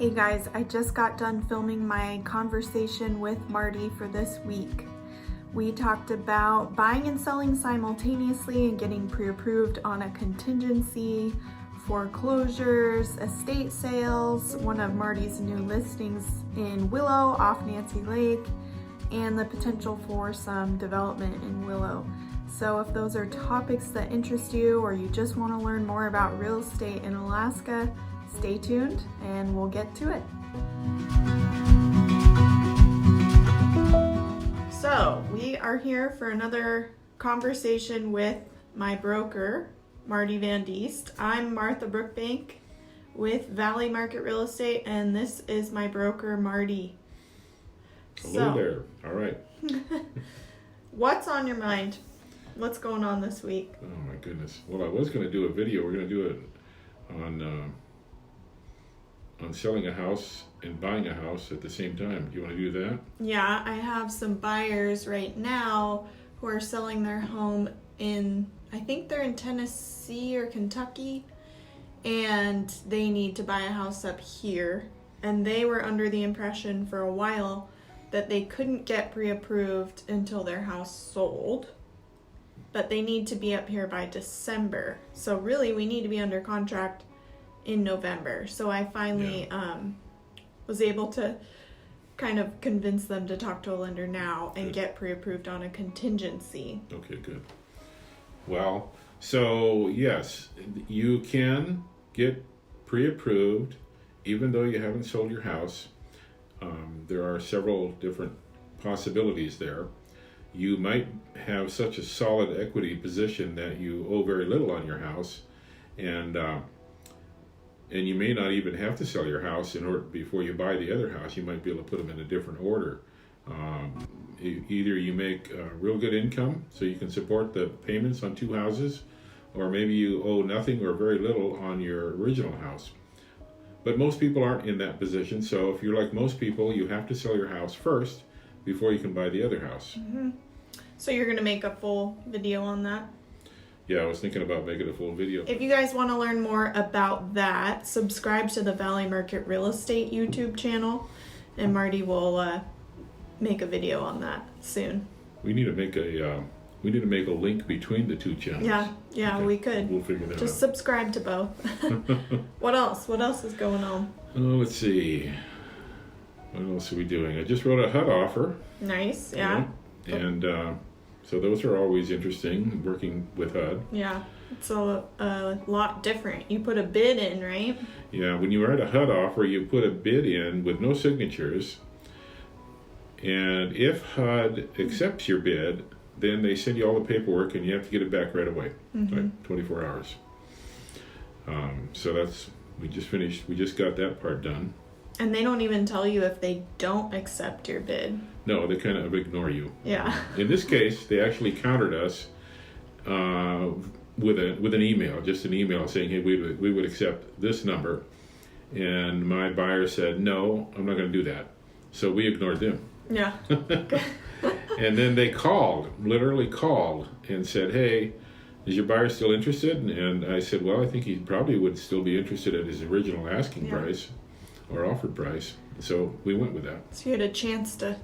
Hey guys, I just got done filming my conversation with Marty for this week. We talked about buying and selling simultaneously and getting pre-approved on a contingency, foreclosures, estate sales, one of Marty's new listings in Willow off Nancy Lake, and the potential for some development in Willow. So if those are topics that interest you or you just want to learn more about real estate in Alaska, stay tuned and we'll get to it. So we are here for another conversation with my broker, Marty Van Diest. I'm Martha Brookbank with Valley Market Real Estate, and this is my broker, Marty. Hello there. All right. What's on your mind? What's going on this week? Oh my goodness. Well, I was going to do a video. We're going to do it on selling a house and buying a house at the same time. Do you want to do that? Yeah, I have some buyers right now who are selling their home in, I think they're in Tennessee or Kentucky, and they need to buy a house up here. And they were under the impression for a while that they couldn't get pre-approved until their house sold, but they need to be up here by December. So really, we need to be under contract in November. So I finally was able to kind of convince them to talk to a lender now and get pre-approved on a contingency. Okay, good. Well, so yes, you can get pre-approved even though you haven't sold your house. There are several different possibilities there. You might have such a solid equity position that you owe very little on your house, and you may not even have to sell your house in order before you buy the other house. You might be able to put them in a different order. Either you make real good income so you can support the payments on two houses, or maybe you owe nothing or very little on your original house. But most people aren't in that position, so if you're like most people, you have to sell your house first before you can buy the other house. Mm-hmm. So you're going to make a full video on that? Yeah, I was thinking about making a full video. If you guys want to learn more about that, subscribe to the Valley Market Real Estate YouTube channel, and Marty will make a video on that soon. We need to make a link between the two channels. Yeah, okay. We could. We'll figure that out. Just subscribe to both. What else? What else is going on? Oh, let's see. What else are we doing? I just wrote a HUD offer. Nice, yeah. And so those are always interesting, working with HUD. Yeah, it's a lot different. You put a bid in, right? Yeah, when you write a HUD offer, you put a bid in with no signatures. And if HUD accepts your bid, then they send you all the paperwork and you have to get it back right away, like 24 hours. So we just got that part done. And they don't even tell you if they don't accept your bid. No, they kind of ignore you. Yeah. In this case, they actually countered us with an email, just an email saying, hey, we would accept this number. And my buyer said, no, I'm not going to do that. So we ignored them. Yeah. And then they literally called and said, hey, is your buyer still interested? And I said, well, I think he probably would still be interested at his original asking price or offered price. So we went with that. So you had a chance to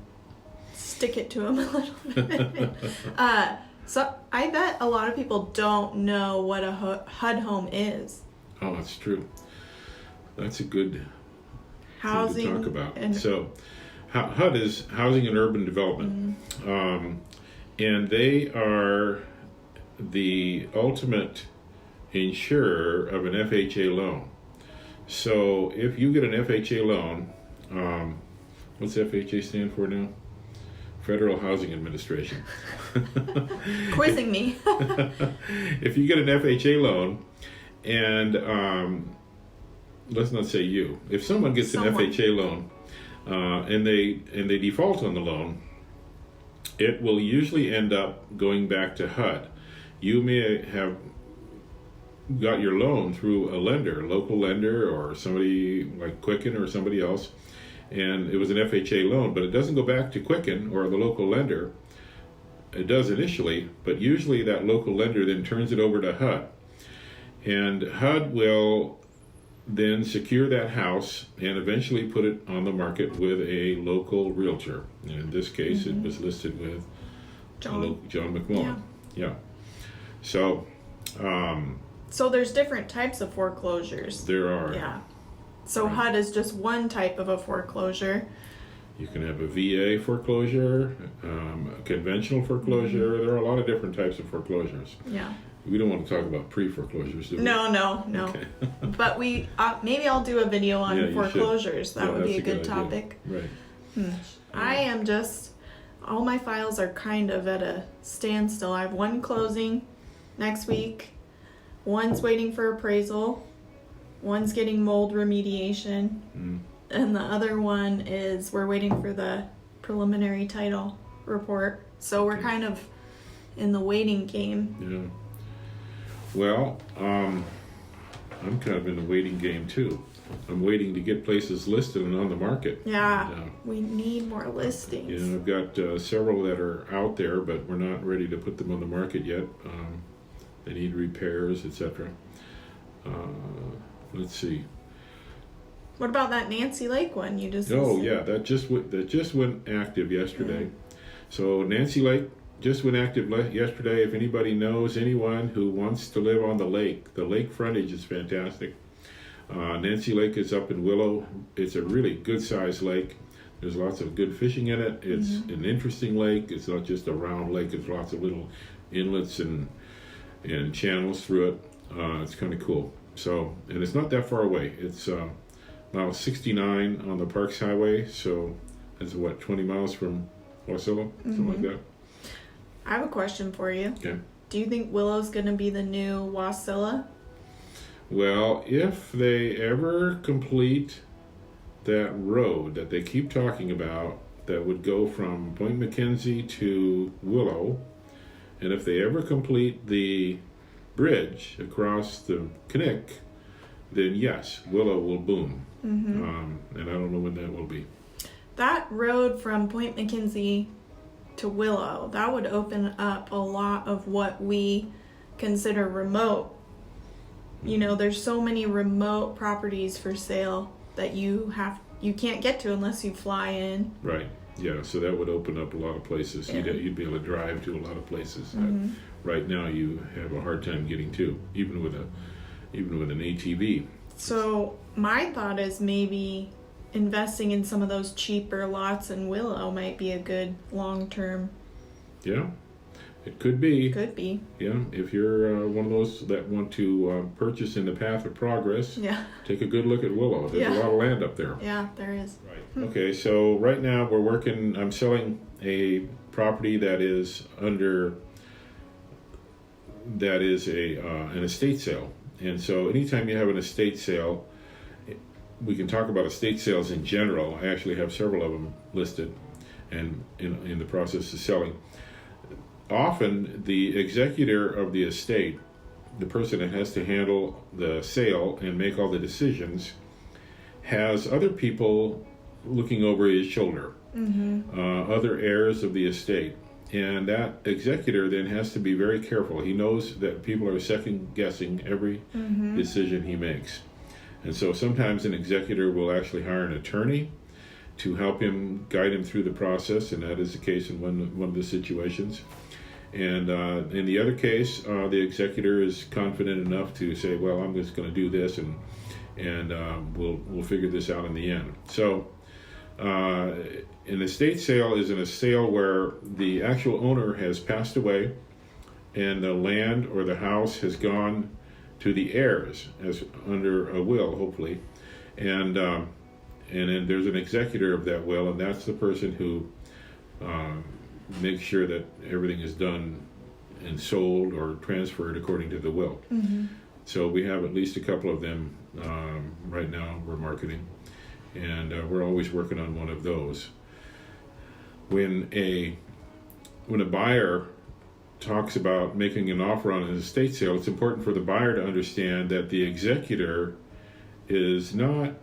stick it to him a little bit. So I bet a lot of people don't know what a HUD home is. Oh, that's true. That's a good housing thing to talk about. So HUD is Housing and Urban Development. And they are the ultimate insurer of an FHA loan. So if you get an FHA loan, what's FHA stand for now? Federal Housing Administration. Quizzing me. If you get an FHA loan, and let's not say you, if someone gets an FHA loan, and they default on the loan, it will usually end up going back to HUD. You may have got your loan through a lender, a local lender, or somebody like Quicken or somebody else, and it was an FHA loan, but it doesn't go back to Quicken or the local lender. It does initially, but usually that local lender then turns it over to HUD. And HUD will then secure that house and eventually put it on the market with a local realtor. And in this case, it was listed with John McMullen. Yeah. So, so there's different types of foreclosures. there are. Yeah. So Right. HUD is just one type of a foreclosure. You can have a VA foreclosure, a conventional foreclosure. There are a lot of different types of foreclosures. Yeah. We don't want to talk about pre-foreclosures, do we? No. Okay. But maybe I'll do a video on Yeah, you foreclosures. should. That Yeah, would be a that's good idea. topic. Right. I am just, all my files are kind of at a standstill. I have one closing next week, one's waiting for appraisal, one's getting mold remediation, and the other one is we're waiting for the preliminary title report. So we're kind of in the waiting game. Yeah. Well, I'm kind of in the waiting game too. I'm waiting to get places listed and on the market. Yeah, And, we need more listings. I've got several that are out there, but we're not ready to put them on the market yet. They need repairs, etc. Let's see. What about that Nancy Lake one you just Oh listed? yeah, that just went active yesterday. So Nancy Lake just went active yesterday. If anybody knows anyone who wants to live on the lake frontage is fantastic. Nancy Lake is up in Willow. It's a really good sized lake. There's lots of good fishing in it. It's an interesting lake. It's not just a round lake. There's lots of little inlets and channels through it. It's kind of cool. So, and it's not that far away. It's mile 69 on the Parks Highway. So that's 20 miles from Wasilla, something like that. I have a question for you. Okay. Do you think Willow's going to be the new Wasilla? Well, if they ever complete that road that they keep talking about that would go from Point McKenzie to Willow, and if they ever complete the bridge across the Knick, then yes, Willow will boom. And I don't know when that will be. That road from Point McKenzie to Willow, that would open up a lot of what we consider remote. You know, there's so many remote properties for sale that you can't get to unless you fly in. Right. Yeah. So that would open up a lot of places. Yeah. You'd be able to drive to a lot of places that right now you have a hard time getting to, even with an ATV. So my thought is maybe investing in some of those cheaper lots in Willow might be a good long-term. Yeah. It could be. Could be. Yeah, if you're one of those that want to purchase in the path of progress, Yeah. take a good look at Willow. There's a lot of land up there. Yeah, there is. Right. Okay, so right now I'm selling a property that is an estate sale. And so anytime you have an estate sale, we can talk about estate sales in general. I actually have several of them listed and in the process of selling. Often the executor of the estate, the person that has to handle the sale and make all the decisions, has other people looking over his shoulder, other heirs of the estate. And that executor then has to be very careful. He knows that people are second guessing every decision he makes. And so sometimes an executor will actually hire an attorney to help him, guide him through the process, and that is the case in one of the situations. And in the other case, the executor is confident enough to say, well, I'm just going to do this, and we'll figure this out in the end. So an estate sale is a sale where the actual owner has passed away and the land or the house has gone to the heirs as under a will, hopefully. And then there's an executor of that will, and that's the person who make sure that everything is done and sold or transferred according to the will. So we have at least a couple of them right now we're marketing, and we're always working on one of those. When a buyer talks about making an offer on an estate sale, it's important for the buyer to understand that the executor is not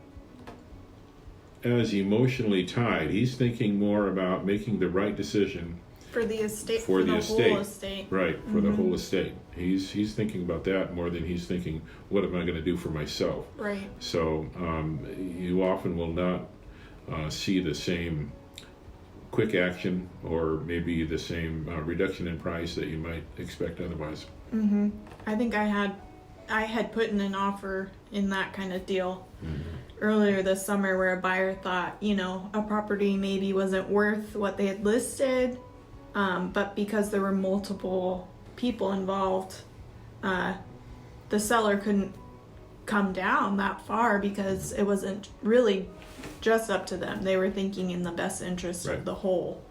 as emotionally tied. He's thinking more about making the right decision For the estate. For the estate. Whole estate. Right, for the whole estate. He's thinking about that more than he's thinking, what am I going to do for myself? Right. So you often will not see the same quick action or maybe the same reduction in price that you might expect otherwise. Mm-hmm. I think I had put in an offer in that kind of deal earlier this summer where a buyer thought, a property maybe wasn't worth what they had listed, but because there were multiple people involved, the seller couldn't come down that far because it wasn't really just up to them. They were thinking in the best interest of the whole.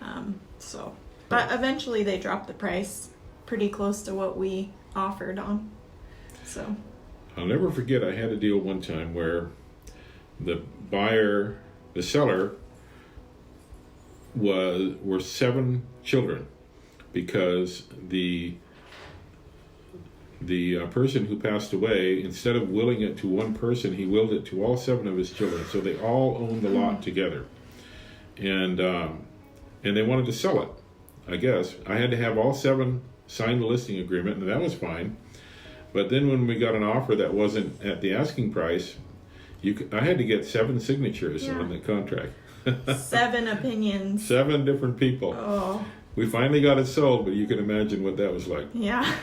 But eventually they dropped the price pretty close to what we offered on. So I'll never forget, I had a deal one time where the seller were 7 children, because the person who passed away, instead of willing it to one person, he willed it to all 7 of his children, so they all owned the lot together, and they wanted to sell it. I guess I had to have all 7 sign the listing agreement, and that was fine. But then when we got an offer that wasn't at the asking price, I had to get 7 signatures on the contract. 7 opinions. 7 different people. Oh. We finally got it sold, but you can imagine what that was like. Yeah.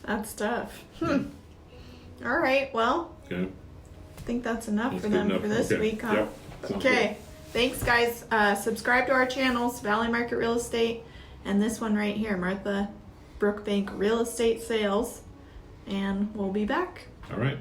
That's tough. All right. Well, I think that's enough for them for this week. Huh? Yep. Okay. Thanks, guys. Subscribe to our channels, Valley Market Real Estate, and this one right here, Martha Brookbank Real Estate Sales. And we'll be back. All right.